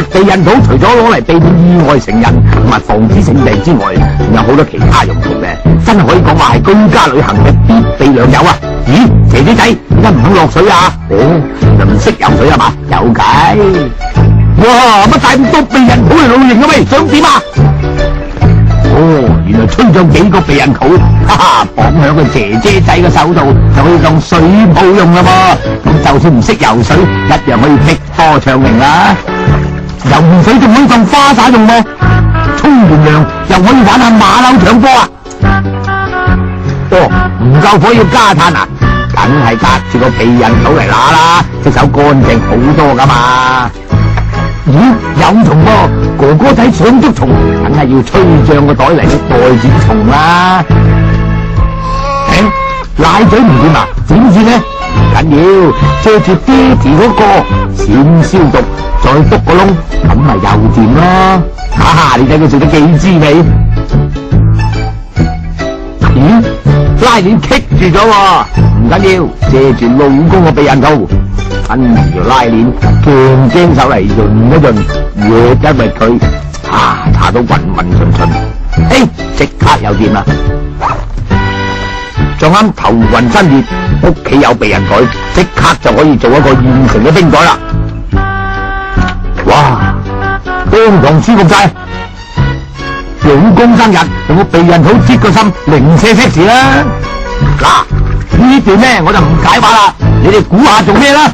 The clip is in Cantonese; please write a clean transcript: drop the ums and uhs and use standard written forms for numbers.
避孕土除咗攞嚟避免意外成人同埋防止性病之外，仲有好多其他用途嘅，真係可以講話係居家旅行嘅必備良友啊！咦，姐姐仔點解唔肯落水啊？哦，就唔識游水係嘛？有計！哇，乜帶咁多避孕土嚟露營嘅喂？想點啊？哦，原來吹咗幾個避孕土，哈哈，綁喺個姐姐仔嘅手度就可以當水泡用啦噃。咁就算唔識游水，一樣可以劈波暢泳啦。游完水仲可以當花灑用喎，沖完涼又可以玩下馬騮搶波啊！哦，唔夠火要加炭啊，梗係隔住個避孕土嚟拿啦，隻手乾淨好多噶嘛。咦，有蟲噃，哥哥仔想捉蟲，梗係要吹脹個袋嚟袋住啲蟲啦。奶嘴唔掂啊？點算呢？唔緊要，借住爹哋嗰個先消毒，再篤個窿，咁咪又掂咯。哈哈，你睇佢做得幾滋味？咦，拉鏈棘住咗喎，唔緊要，借住老公個避孕套，跟住條拉鏈，鏡鏡手嚟潤一潤，越一搣佢，搽到勻勻順順，即刻又掂啦！仲啱頭暈身熱，屋企有避孕袋，即刻就可以做一個現成嘅冰袋啦！哇，當堂舒服晒！老公生日用個避孕土擠個心，零舍 sexy 啦！嗱，呢段呢我就唔解話啦，你哋估下做咩啦？